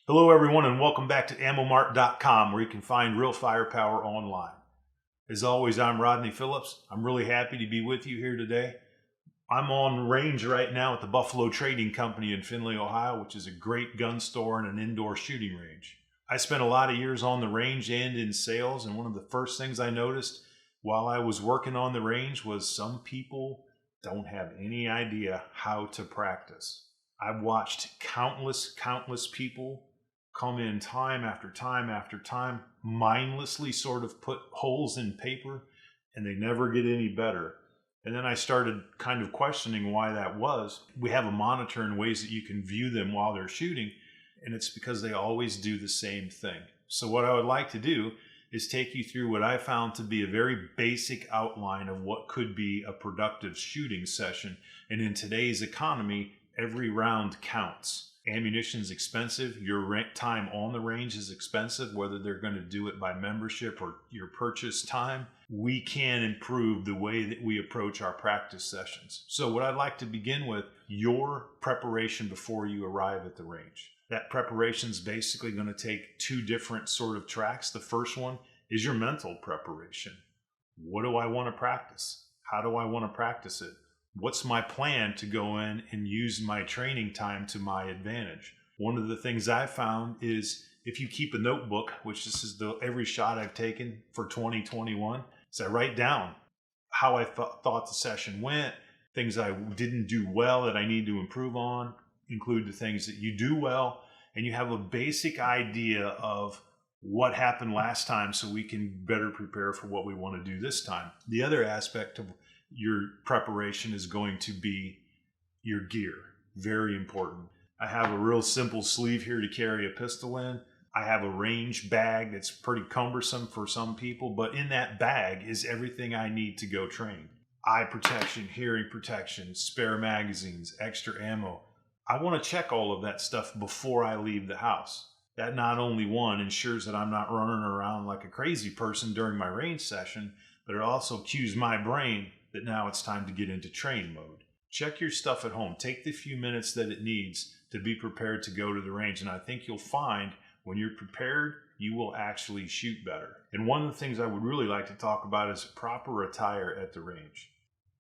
Hello everyone and welcome back to AmmoMart.com, where you can find real firepower online. As always, I'm Rodney Phillips. I'm really happy to be with you here today. I'm on range right now at the Buffalo Trading Company in Findlay, Ohio, which is a great gun store and an indoor shooting range. I spent a lot of years on the range and in sales, and one of the first things I noticed while I was working on the range was some people don't have any idea how to practice. I've watched countless people come in time after time after time, mindlessly sort of put holes in paper, and they never get any better. And then I started kind of questioning why that was. We have a monitor and ways that you can view them while they're shooting, and it's because they always do the same thing. So what I would like to do is take you through what I found to be a very basic outline of what could be a productive shooting session. And in today's economy, every round counts. Ammunition's expensive. Your time on the range is expensive, whether they're going to do it by membership or your purchase time. We can improve the way that we approach our practice sessions. So what I'd like to begin with, your preparation before you arrive at the range. That preparation is basically going to take two different sort of tracks. The first one is your mental preparation. What do I want to practice? How do I want to practice it? What's my plan to go in and use my training time to my advantage? One of the things I found is if you keep a notebook, which this is every shot I've taken for 2021, is I write down how I thought the session went, things I didn't do well that I need to improve on, include the things that you do well, and you have a basic idea of what happened last time so we can better prepare for what we want to do this time. The other aspect of your preparation is going to be your gear. Very important. I have a real simple sleeve here to carry a pistol in. I have a range bag that's pretty cumbersome for some people, but in that bag is everything I need to go train. Eye protection, hearing protection, spare magazines, extra ammo. I want to check all of that stuff before I leave the house. That not only ensures that I'm not running around like a crazy person during my range session, but it also cues my brain that now it's time to get into train mode. Check your stuff at home. Take the few minutes that it needs to be prepared to go to the range. And I think you'll find when you're prepared, you will actually shoot better. And one of the things I would really like to talk about is proper attire at the range.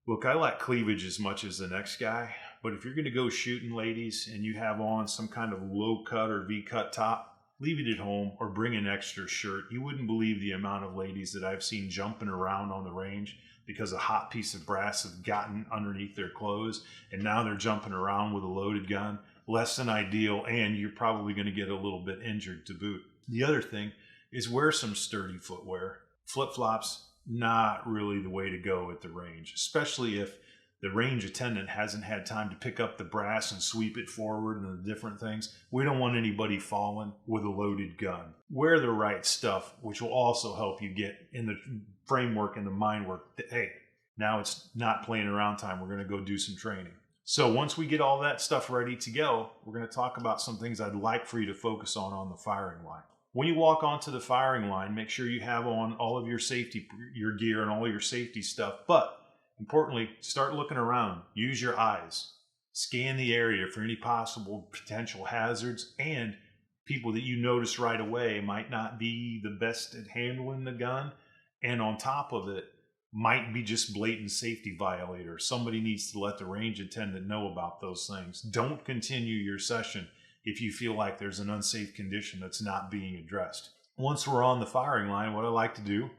Look, I like cleavage as much as the next guy, but if you're going to go shooting, ladies, and you have on some kind of low cut or V-cut top, leave it at home or bring an extra shirt. You wouldn't believe the amount of ladies that I've seen jumping around on the range because a hot piece of brass has gotten underneath their clothes, and now they're jumping around with a loaded gun. Less than ideal, and you're probably going to get a little bit injured to boot. The other thing is wear some sturdy footwear. Flip-flops, not really the way to go at the range, especially if the range attendant hasn't had time to pick up the brass and sweep it forward and the different things. We don't want anybody falling with a loaded gun. Wear the right stuff, which will also help you get in the framework and the mind work that, hey, now it's not playing around time. We're going to go do some training. So once we get all that stuff ready to go, we're going to talk about some things I'd like for you to focus on the firing line. When you walk onto the firing line, make sure you have on all of your safety, your gear and all your safety stuff. But importantly, start looking around. Use your eyes. Scan the area for any possible potential hazards, and people that you notice right away might not be the best at handling the gun. And on top of it, might be just blatant safety violator. Somebody needs to let the range attendant know about those things. Don't continue your session if you feel like there's an unsafe condition that's not being addressed. Once we're on the firing line, what I like to do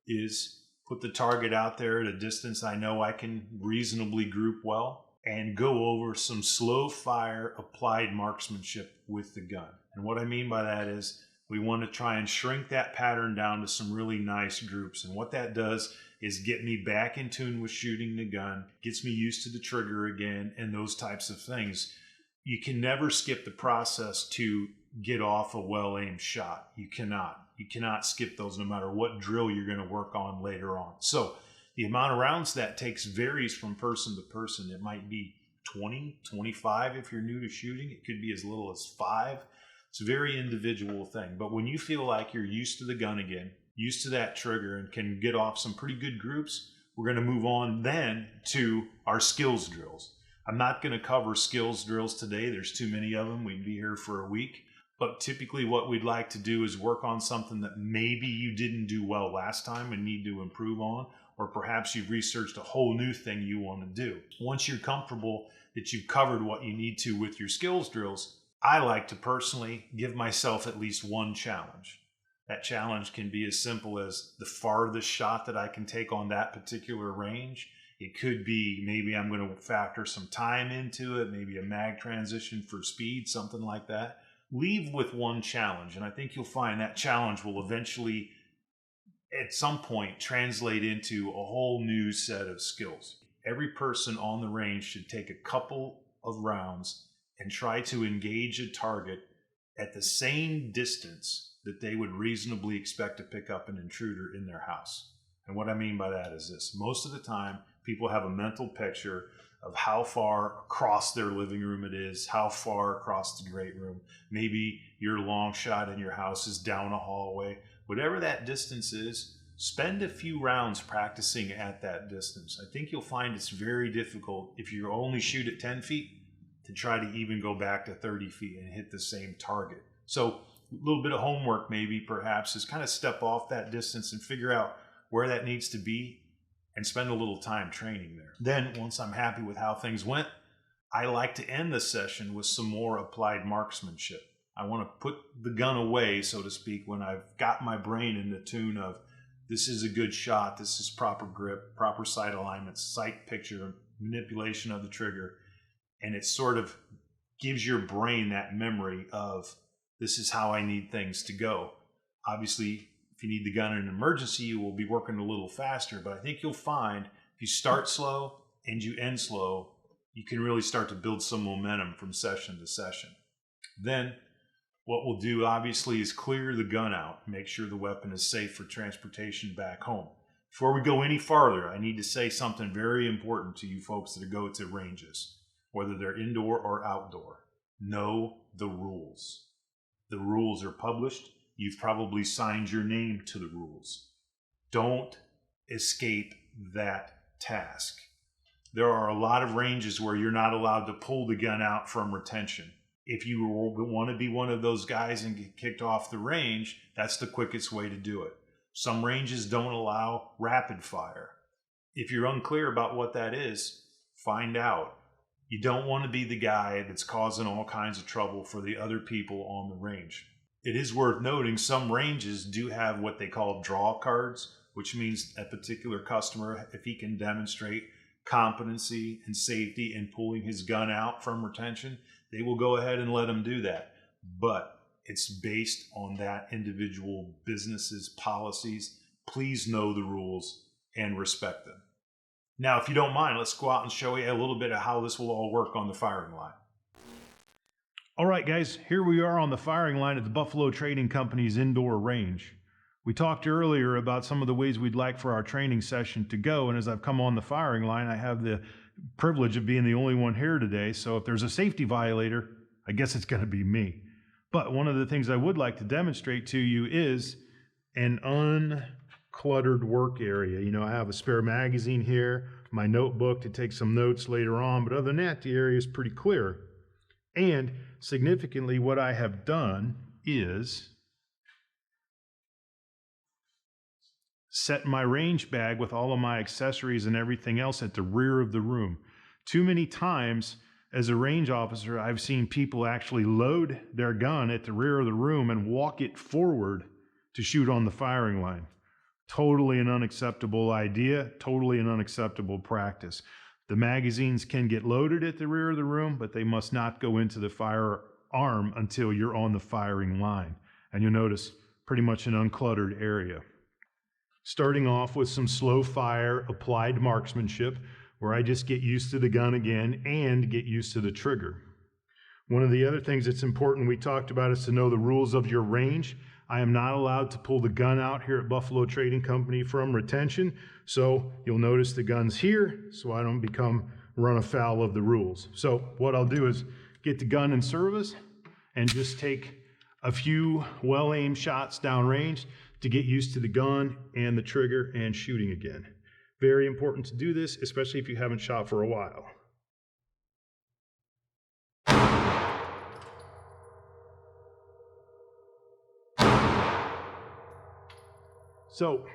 is put the target out there at a distance I know I can reasonably group well, and go over some slow fire applied marksmanship with the gun. And what I mean by that is we want to try and shrink that pattern down to some really nice groups. And what that does is get me back in tune with shooting the gun, gets me used to the trigger again, and those types of things. You can never skip the process to get off a well-aimed shot. You cannot. You cannot skip those no matter what drill you're going to work on later on. So the amount of rounds that takes varies from person to person. It might be 20, 25 if you're new to shooting. It could be as little as 5. It's a very individual thing. But when you feel like you're used to the gun again, used to that trigger, and can get off some pretty good groups, we're going to move on then to our skills drills. I'm not going to cover skills drills today. There's too many of them. We'd be here for a week. But typically what we'd like to do is work on something that maybe you didn't do well last time and need to improve on, or perhaps you've researched a whole new thing you want to do. Once you're comfortable that you've covered what you need to with your skills drills, I like to personally give myself at least one challenge. That challenge can be as simple as the farthest shot that I can take on that particular range. It could be maybe I'm going to factor some time into it, maybe a mag transition for speed, something like that. Leave with one challenge, and I think you'll find that challenge will eventually, at some point, translate into a whole new set of skills. Every person on the range should take a couple of rounds and try to engage a target at the same distance that they would reasonably expect to pick up an intruder in their house. And what I mean by that is this: most of the time, people have a mental picture of how far across their living room it is, how far across the great room. Maybe your long shot in your house is down a hallway. Whatever that distance is, spend a few rounds practicing at that distance. I think you'll find it's very difficult if you only shoot at 10 feet to try to even go back to 30 feet and hit the same target. So a little bit of homework maybe perhaps is kind of step off that distance and figure out where that needs to be and spend a little time training there. Then once I'm happy with how things went, I like to end the session with some more applied marksmanship. I want to put the gun away, so to speak, when I've got my brain in the tune of this is a good shot, this is proper grip, proper sight alignment, sight picture, manipulation of the trigger, and it sort of gives your brain that memory of this is how I need things to go. Obviously, if you need the gun in an emergency, you will be working a little faster, but I think you'll find if you start slow and you end slow, you can really start to build some momentum from session to session. Then what we'll do obviously is clear the gun out, make sure the weapon is safe for transportation back home. Before we go any farther, I need to say something very important to you folks that go to ranges, whether they're indoor or outdoor. Know the rules. The rules are published. You've probably signed your name to the rules. Don't escape that task. There are a lot of ranges where you're not allowed to pull the gun out from retention. If you want to be one of those guys and get kicked off the range, that's the quickest way to do it. Some ranges don't allow rapid fire. If you're unclear about what that is, find out. You don't want to be the guy that's causing all kinds of trouble for the other people on the range. It is worth noting some ranges do have what they call draw cards, which means a particular customer, if he can demonstrate competency and safety in pulling his gun out from retention, they will go ahead and let him do that. But it's based on that individual business's policies. Please know the rules and respect them. Now, if you don't mind, let's go out and show you a little bit of how this will all work on the firing line. All right, guys, here we are on the firing line at the Buffalo Trading Company's indoor range. We talked earlier about some of the ways we'd like for our training session to go, and as I've come on the firing line, I have the privilege of being the only one here today, so if there's a safety violator, I guess it's going to be me. But one of the things I would like to demonstrate to you is an uncluttered work area. You know, I have a spare magazine here, my notebook to take some notes later on, but other than that, the area is pretty clear. And significantly, what I have done is set my range bag with all of my accessories and everything else at the rear of the room. Too many times as a range officer, I've seen people actually load their gun at the rear of the room and walk it forward to shoot on the firing line. Totally an unacceptable idea, totally an unacceptable practice. The magazines can get loaded at the rear of the room, but they must not go into the firearm until you're on the firing line. And you'll notice pretty much an uncluttered area. Starting off with some slow fire applied marksmanship, where I just get used to the gun again and get used to the trigger. One of the other things that's important we talked about is to know the rules of your range. I am not allowed to pull the gun out here at Buffalo Trading Company from retention, so you'll notice the gun's here, so I don't run afoul of the rules. So what I'll do is get the gun in service and just take a few well-aimed shots downrange to get used to the gun and the trigger and shooting again. Very important to do this, especially if you haven't shot for a while. So,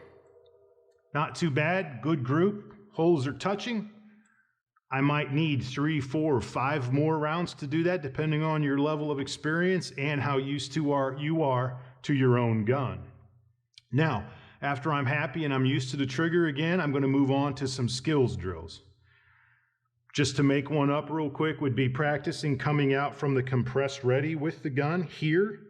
not too bad, good group, holes are touching. I might need 3, 4, or 5 more rounds to do that, depending on your level of experience and how used to you are to your own gun. Now, after I'm happy and I'm used to the trigger again, I'm going to move on to some skills drills. Just to make one up real quick would be practicing coming out from the compressed ready with the gun here.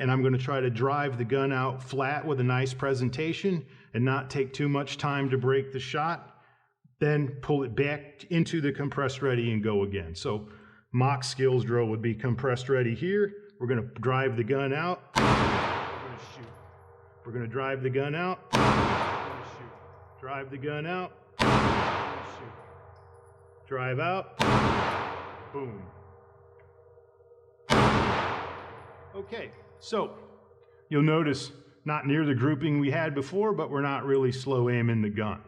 And I'm going to try to drive the gun out flat with a nice presentation and not take too much time to break the shot. Then pull it back into the compressed ready and go again. So mock skills drill would be compressed ready here. We're going to drive the gun out. We're going to shoot. We're going to drive the gun out. We're going to shoot. Drive the gun out. We're going to shoot. Drive out. Boom. Okay. So, you'll notice not near the grouping we had before, but we're not really slow aiming the gun.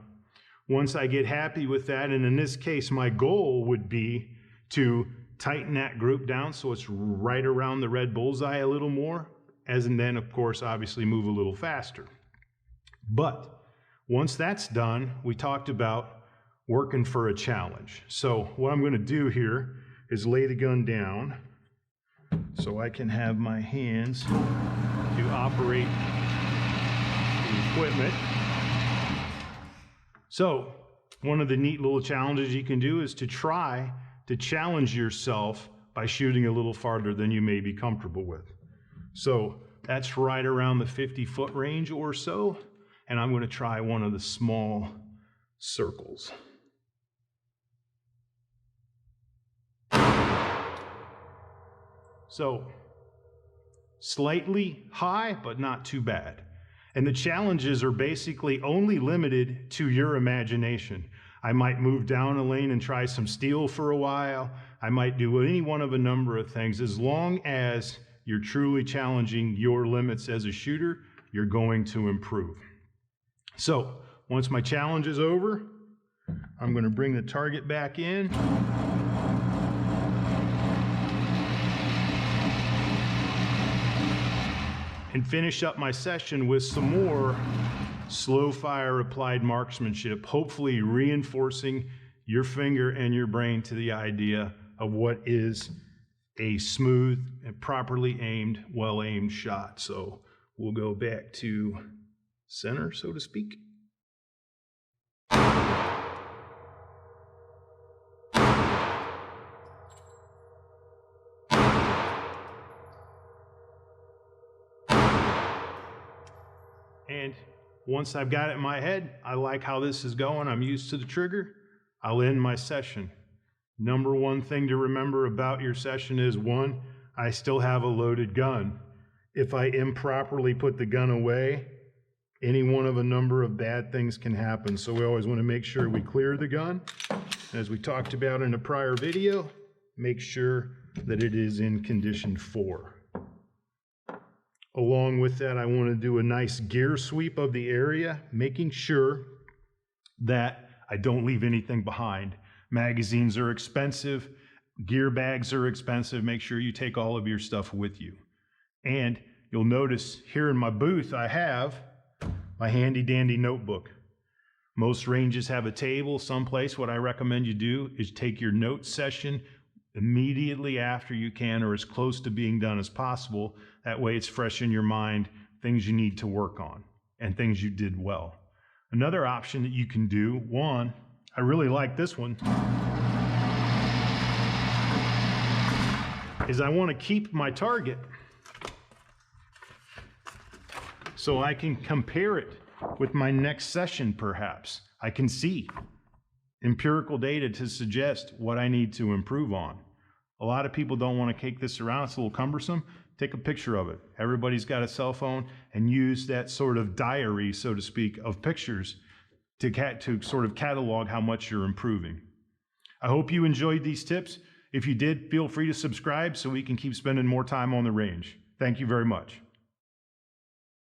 Once I get happy with that, and in this case, my goal would be to tighten that group down so it's right around the red bullseye a little more, and then, of course, obviously move a little faster. But once that's done, we talked about working for a challenge. So what I'm going to do here is lay the gun down so I can have my hands to operate the equipment. So one of the neat little challenges you can do is to try to challenge yourself by shooting a little farther than you may be comfortable with. So that's right around the 50-foot range or so, and I'm going to try one of the small circles. So, slightly high, but not too bad. And the challenges are basically only limited to your imagination. I might move down a lane and try some steel for a while. I might do any one of a number of things. As long as you're truly challenging your limits as a shooter, you're going to improve. So, once my challenge is over, I'm going to bring the target back in. And finish up my session with some more slow fire applied marksmanship, hopefully reinforcing your finger and your brain to the idea of what is a smooth and properly aimed, well-aimed shot. So we'll go back to center, so to speak. And once I've got it in my head, I like how this is going, I'm used to the trigger, I'll end my session. Number one thing to remember about your session is, one, I still have a loaded gun. If I improperly put the gun away, any one of a number of bad things can happen. So we always want to make sure we clear the gun. As we talked about in a prior video, make sure that it is in condition 4. Along with that, I want to do a nice gear sweep of the area, making sure that I don't leave anything behind. Magazines are expensive, gear bags are expensive. Make sure you take all of your stuff with you. And you'll notice here in my booth, I have my handy dandy notebook. Most ranges have a table someplace. What I recommend you do is take your note session immediately after you can, or as close to being done as possible. That way it's fresh in your mind, things you need to work on and things you did well. Another option that you can do, one, I really like this one, is I want to keep my target so I can compare it with my next session perhaps. I can see empirical data to suggest what I need to improve on. A lot of people don't want to take this around, it's a little cumbersome. Take a picture of it. Everybody's got a cell phone, and use that sort of diary, so to speak, of pictures to sort of catalog how much you're improving. I hope you enjoyed these tips. If you did, feel free to subscribe so we can keep spending more time on the range. Thank you very much.